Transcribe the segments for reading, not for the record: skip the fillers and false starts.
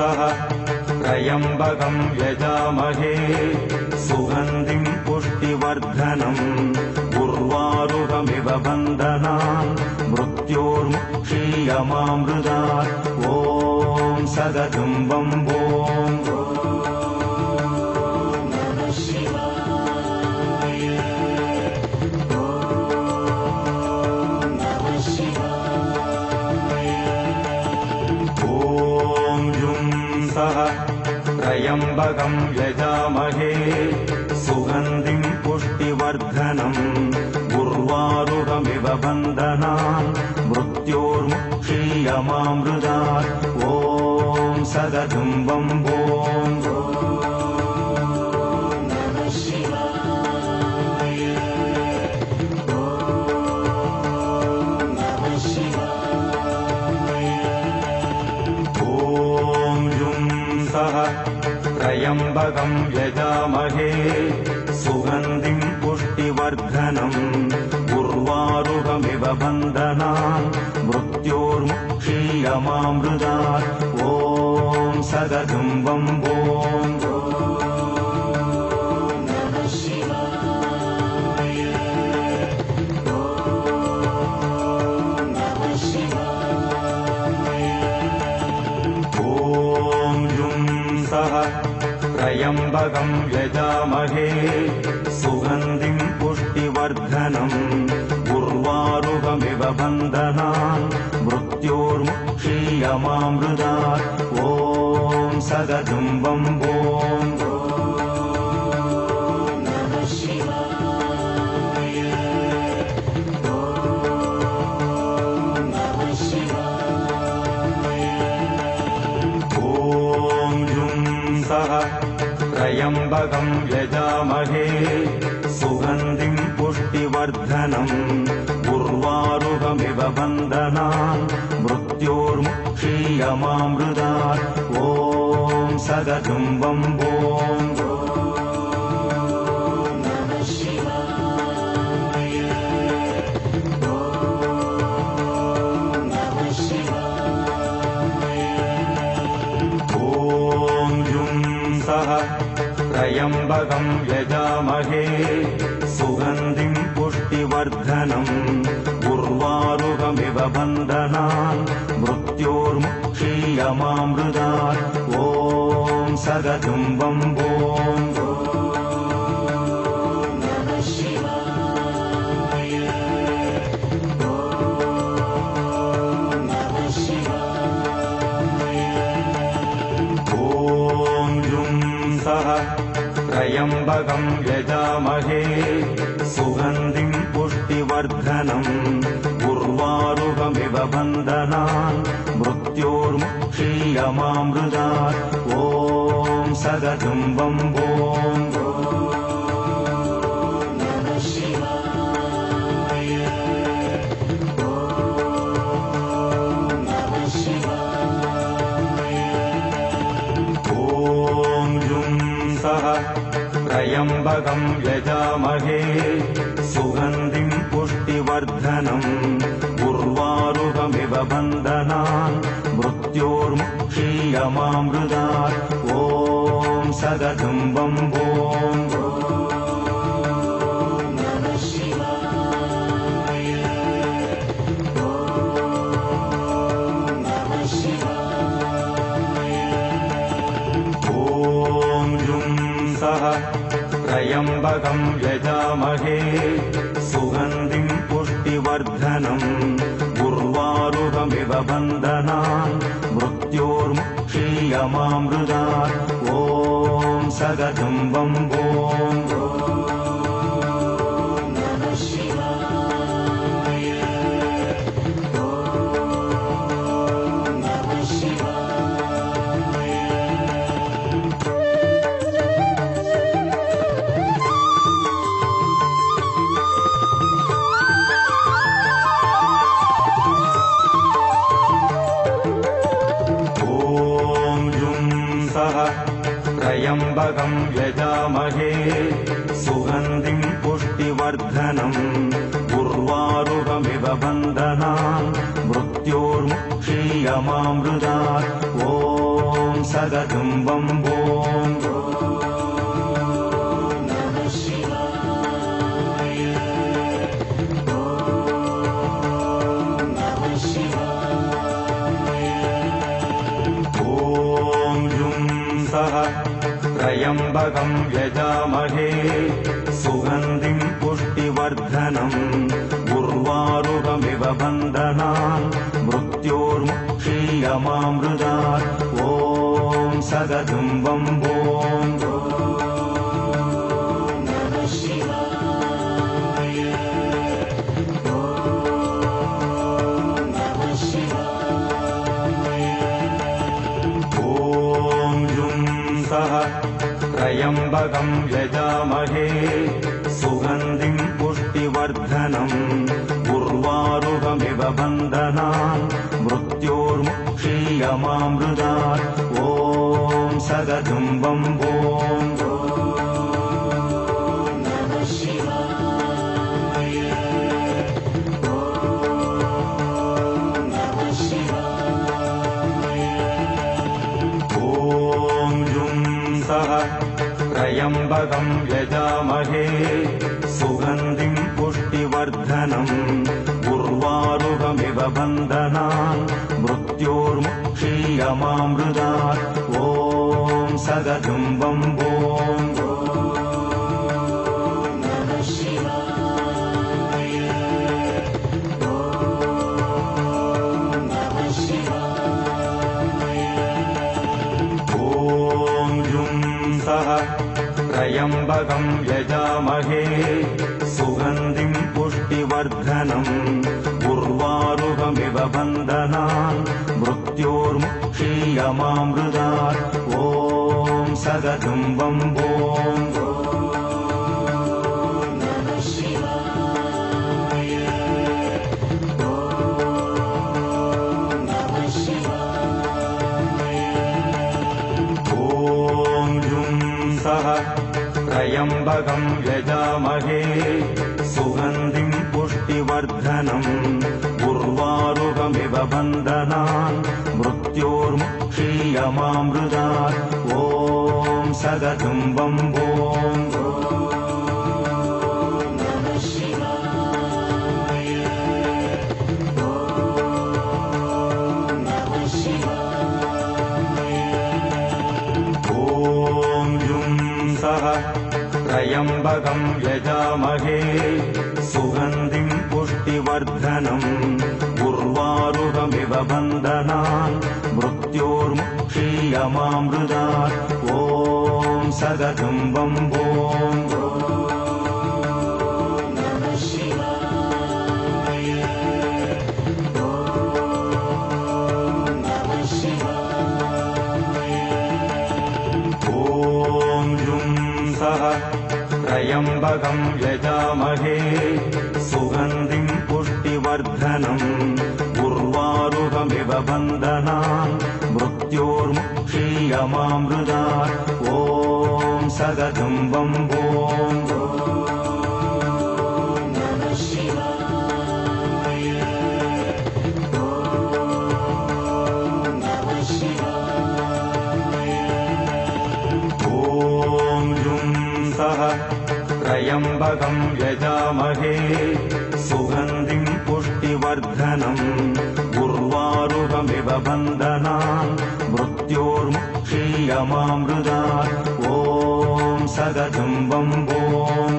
सह त्र्यम्बकं यजामहे सुगन्धिं पुष्टिवर्धनम् उर्वारुकमिव बन्धनान् मृत्योर्मुक्षीयमामृतात् ॐ सदतुम्बं ॐ त्र्यम्बकं यजामहे सुगन्धिं पुष्टिवर्धनम् उर्वारुकमिव बन्धनान् मृत्योर्मुक्षीयमामृतात् ॐ सदतुम्बं ॐ त्र्यम्बकं यजामहे सुगन्धिं पुष्टिवर्धनम् उर्वारुकमिव बन्धनान् मृत्योर्मुक्षीयमामृतात् ॐ सदतुम्बं ॐ त्र्यम्बकं यजामहे सुगन्धिं पुष्टिवर्धनम् उर्वारुकमिव बन्धनान् मृत्योर्मुक्षीयमामृतात् ॐ सदतुम्बं ॐ त्र्यम्बकं यजामहे सुगन्धिं पुष्टिवर्धनम् उर्वारुकमिव बन्धनान् मृत्योर्मुक्षीयमामृतात् ॐ सदतुम्बं ॐ त्र्यम्बकं यजामहे सुगन्धिं पुष्टिवर्धनम् उर्वारुकमिव बन्धनान् मृत्योर्मुक्षीयमामृतात् ॐ सदतुम्बं ॐ त्र्यम्बकं यजामहे सुगन्धिं पुष्टिवर्धनम् उर्वारुकमिव बन्धनान् मृत्योर्मुक्षीयमामृतात् ॐ सदतुम्बं ॐ त्र्यम्बकं यजामहे सुगन्धिं पुष्टिवर्धनम् उर्वारुकमिव बन्धनान् मृत्योर्मुक्षीयमामृतात् ॐ सदतुम्बं ॐ त्र्यम्बकं यजामहे सुगन्धिं पुष्टिवर्धनम् उर्वारुकमिव बन्धनान् मृत्योर्मुक्षीयमामृतात् ॐ सदतुम्बं ॐ त्र्यम्बकं यजामहे सुगन्धिं पुष्टिवर्धनम् उर्वारुकमिव बन्धनान् मृत्योर्मुक्षीयमामृतात् ॐ सगतं वम्बोम् त्र्यम्बकं यजामहे सुगन्धिं पुष्टिवर्धनम् उर्वारुकमिव बन्धनान् मृत्योर्मुक्षीयमामृतात् ॐ सगतं वम्बोम् त्र्यम्बकं यजामहे सुगन्धिं पुष्टिवर्धनम् उर्वारुकमिव बन्धनान् मृत्योर्मुक्षीयमामृतात् ॐ सगतं वम्बोम् त्र्यम्बकं यजामहे सुगन्धिं पुष्टिवर्धनम् उर्वारुकमिव बन्धनान् मृत्योर्मुक्षीयमामृतात् ॐ सगतं वम्बोम् त्र्यम्बकं यजामहे सुगन्धिं पुष्टिवर्धनम् उर्वारुकमिव बन्धनान् मृत्योर्मुक्षीयमामृतात् ॐ सगतं वम्बोम् त्र्यम्बकं यजामहे सुगन्धिं पुष्टिवर्धनम् उर्वारुकमिव बन्धनान् मृत्योर्मुक्षीयमामृतात् ॐ सगतं वम्बोम् त्र्यम्बकं यजामहे सुगन्धिं पुष्टिवर्धनम् उर्वारुकमिव बन्धनान् मृत्योर्मुक्षीयमामृतात् ॐ सगतं वम्बोम् त्र्यम्बकं यजामहे सुगन्धिं पुष्टिवर्धनम् उर्वारुकमिव बन्धनान् मृत्योर्मुक्षीयमामृतात् ॐ सगतं वम्बोम् त्र्यम्बकं यजामहे सुगन्धिं पुष्टिवर्धनम् उर्वारुकमिव बन्धनान् मृत्योर्मुक्षीयमामृतात् ॐ सगतं वम्बोम्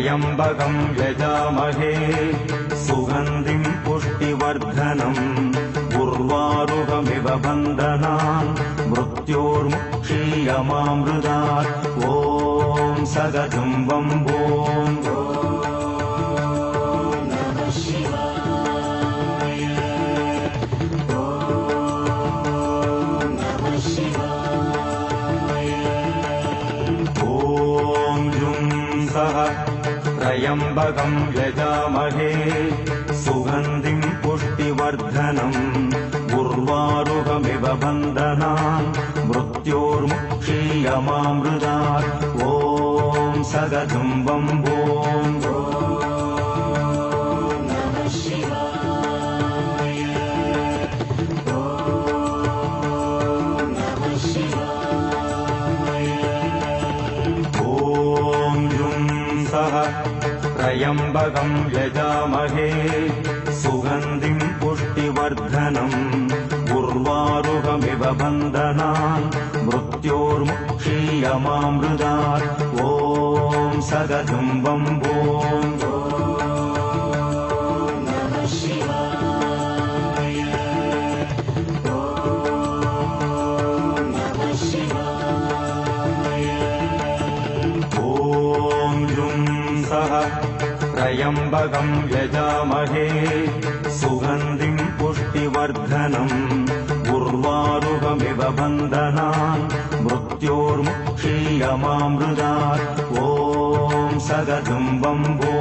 त्र्यम्बकं यजामहे सुगन्धिं पुष्टिवर्धनम् उर्वारुकमिव बन्धनान् मृत्योर्मुक्षीयमामृतात् ॐ सगतं वम्बोम् ॐ सह त्र्यम्बकं यजामहे सुगन्धिं पुष्टिवर्धनम् उर्वारुकमिव बन्धनान् मृत्योर्मुक्षीयमामृतात् ॐ सगदुम्बं ॐ त्र्यम्बकं यजामहे सुगन्धिं पुष्टिवर्धनम् उर्वारुकमिव बन्धनान् मृत्योर्मुक्षीयमामृतात् ॐ सगदुम्बं ॐ त्र्यम्बकं यजामहे सुगन्धिं पुष्टिवर्धनम् उर्वारुकमिव बन्धनान् मृत्योर्मुक्षीयमामृतात् ॐ सगदुम्बं ॐ